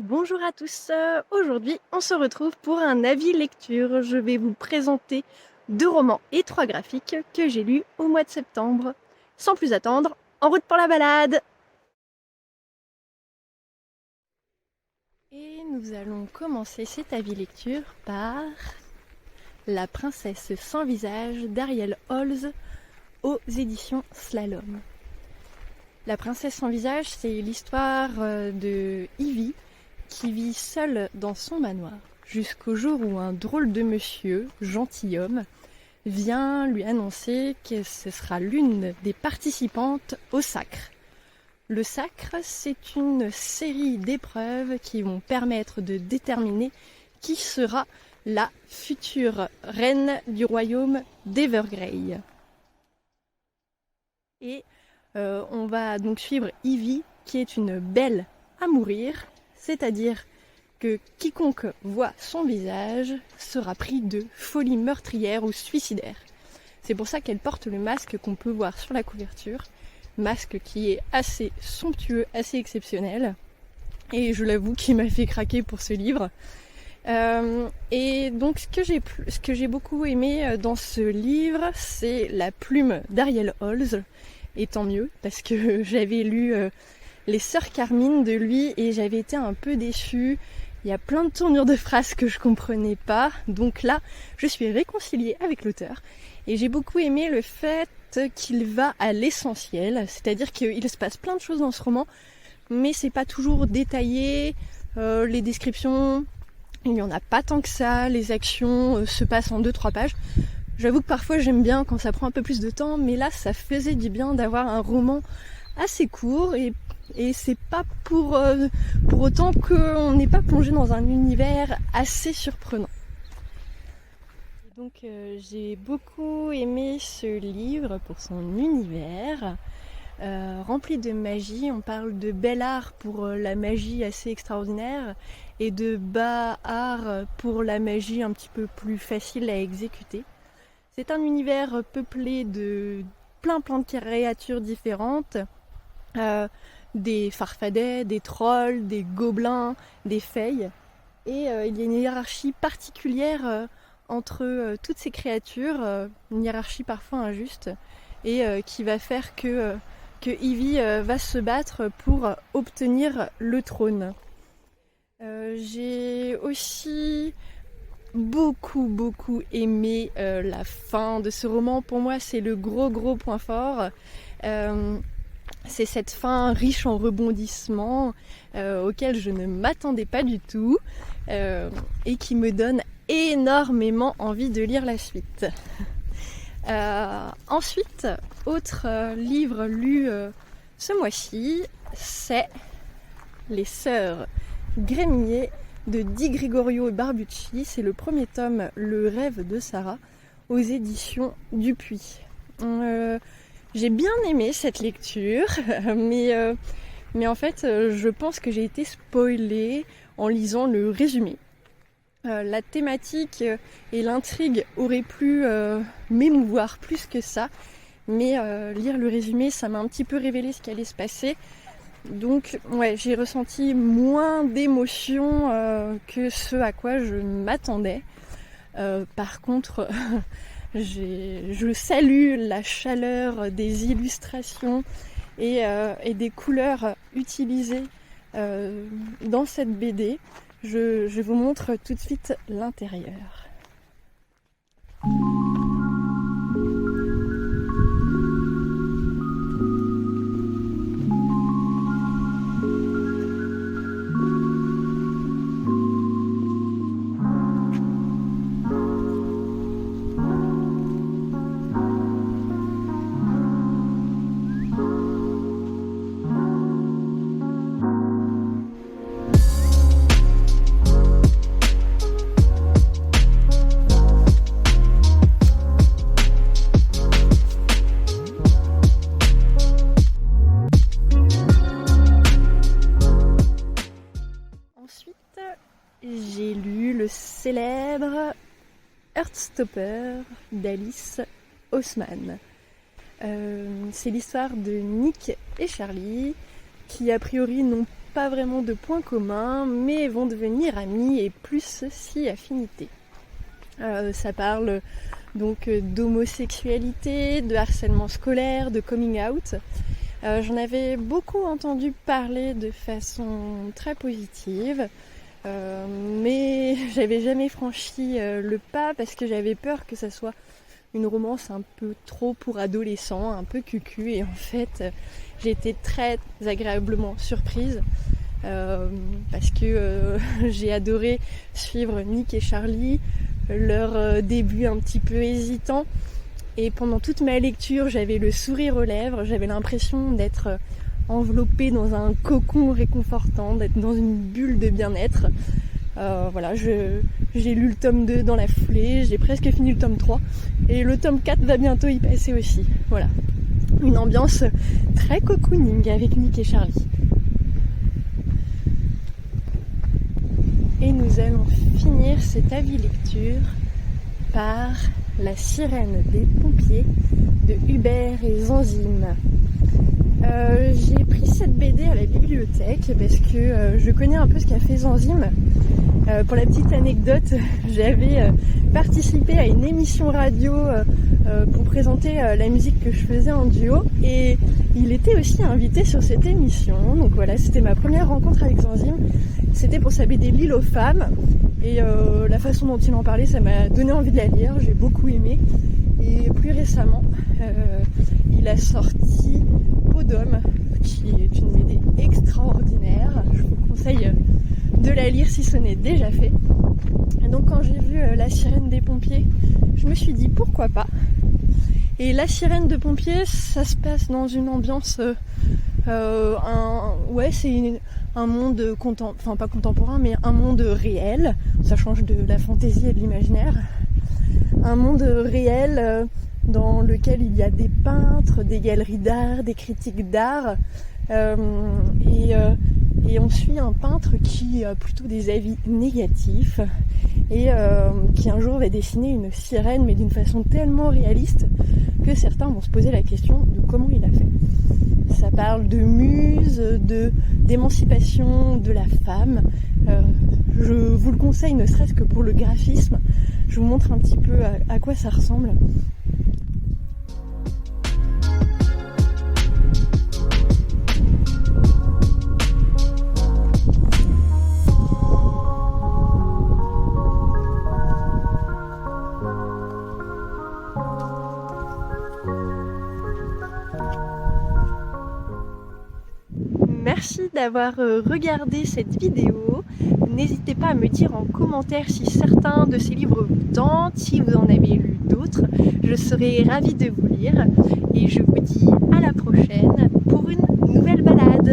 Bonjour à tous, aujourd'hui on se retrouve pour un avis lecture. Je vais vous présenter 2 romans et 3 graphiques que j'ai lus au mois de septembre. Sans plus attendre, en route pour la balade! Et nous allons commencer cet avis lecture par La princesse sans visage d'Ariel Holz aux éditions Slalom. La princesse sans visage, c'est l'histoire de Ivy qui vit seule dans son manoir jusqu'au jour où un drôle de monsieur, gentilhomme, vient lui annoncer que ce sera l'une des participantes au sacre. Le sacre, c'est une série d'épreuves qui vont permettre de déterminer qui sera la future reine du royaume d'Evergrey. Et on va donc suivre Ivy, qui est une belle à mourir, c'est-à-dire que quiconque voit son visage sera pris de folie meurtrière ou suicidaire. C'est pour ça qu'elle porte le masque qu'on peut voir sur la couverture, masque qui est assez somptueux, assez exceptionnel, et je l'avoue qu'il m'a fait craquer pour ce livre. Et donc ce que j'ai beaucoup aimé dans ce livre, c'est la plume d'Ariel Holz, et tant mieux, parce que j'avais lu Les Sœurs Carmine de lui et j'avais été un peu déçue. Il y a plein de tournures de phrases que je comprenais pas, donc là je suis réconciliée avec l'auteur et j'ai beaucoup aimé le fait qu'il va à l'essentiel, c'est-à-dire qu'il se passe plein de choses dans ce roman, mais c'est pas toujours détaillé, les descriptions, il n'y en a pas tant que ça, les actions se passent en 2-3 pages. J'avoue que parfois j'aime bien quand ça prend un peu plus de temps, mais là ça faisait du bien d'avoir un roman assez court et c'est pas pour autant qu'on n'est pas plongé dans un univers assez surprenant. Et donc j'ai beaucoup aimé ce livre pour son univers rempli de magie. On parle de bel art pour la magie assez extraordinaire et de bas art pour la magie un petit peu plus facile à exécuter. C'est un univers peuplé de plein de créatures différentes, des farfadets, des trolls, des gobelins, des fées. Et il y a une hiérarchie particulière entre toutes ces créatures, une hiérarchie parfois injuste, et qui va faire que Ivy va se battre pour obtenir le trône. J'ai aussi beaucoup aimé la fin de ce roman. Pour moi c'est le gros point fort. C'est cette fin riche en rebondissements auquel je ne m'attendais pas du tout et qui me donne énormément envie de lire la suite. Ensuite, autre livre lu ce mois-ci, c'est Les Sœurs Grémier de Di Gregorio et Barbucci. C'est le premier tome, Le rêve de Sarah, aux éditions Dupuis. J'ai bien aimé cette lecture, mais en fait, je pense que j'ai été spoilée en lisant le résumé. La thématique et l'intrigue auraient pu m'émouvoir plus que ça, mais lire le résumé, ça m'a un petit peu révélé ce qui allait se passer. Donc ouais, j'ai ressenti moins d'émotions que ce à quoi je m'attendais. Par contre, je salue la chaleur des illustrations et des couleurs utilisées dans cette BD. Je vous montre tout de suite l'intérieur. Ensuite, j'ai lu le célèbre Heartstopper d'Alice Oseman. C'est l'histoire de Nick et Charlie qui a priori n'ont pas vraiment de points communs, mais vont devenir amis et plus si affinités. Ça parle donc d'homosexualité, de harcèlement scolaire, de coming out. J'en avais beaucoup entendu parler de façon très positive, mais j'avais jamais franchi le pas parce que j'avais peur que ça soit une romance un peu trop pour adolescents, un peu cucu, et en fait j'ai été très agréablement surprise parce que j'ai adoré suivre Nick et Charlie, leur début un petit peu hésitant, et pendant toute ma lecture j'avais le sourire aux lèvres, j'avais l'impression d'être enveloppée dans un cocon réconfortant, d'être dans une bulle de bien-être. Voilà, j'ai lu le tome 2 dans la foulée, j'ai presque fini le tome 3 et le tome 4 va bientôt y passer aussi. Voilà, une ambiance très cocooning avec Nick et Charlie. Et nous allons finir cet avis lecture par La sirène des pompiers de Hubert et Zanzime. J'ai pris cette BD à la bibliothèque parce que je connais un peu ce qu'a fait Zanzime. Pour la petite anecdote, j'avais participé à une émission radio pour présenter la musique que je faisais en duo, et il était aussi invité sur cette émission. Donc voilà, c'était ma première rencontre avec Zanzime. C'était pour sa BD L'île aux femmes, et la façon dont il en parlait, ça m'a donné envie de la lire, j'ai beaucoup aimé. Et plus récemment, il a sorti Peau d'homme, qui est une BD extraordinaire. Je vous conseille de la lire si ce n'est déjà fait. Et donc quand j'ai vu La sirène des pompiers, je me suis dit pourquoi pas. Et La sirène de pompiers, ça se passe dans une ambiance c'est un monde pas contemporain, mais un monde réel. Ça change de la fantaisie et de l'imaginaire. Un monde réel dans lequel il y a des peintres, des galeries d'art, des critiques d'art, et on suit un peintre qui a plutôt des avis négatifs et qui un jour va dessiner une sirène, mais d'une façon tellement réaliste que certains vont se poser la question de comment il a fait. Ça parle de muse, d'émancipation de la femme. Je vous le conseille, ne serait-ce que pour le graphisme. Je vous montre un petit peu à quoi ça ressemble. Merci d'avoir regardé cette vidéo. N'hésitez pas à me dire en commentaire si certains de ces livres vous tentent, si vous en avez lu d'autres. Je serai ravie de vous lire et je vous dis à la prochaine pour une nouvelle balade.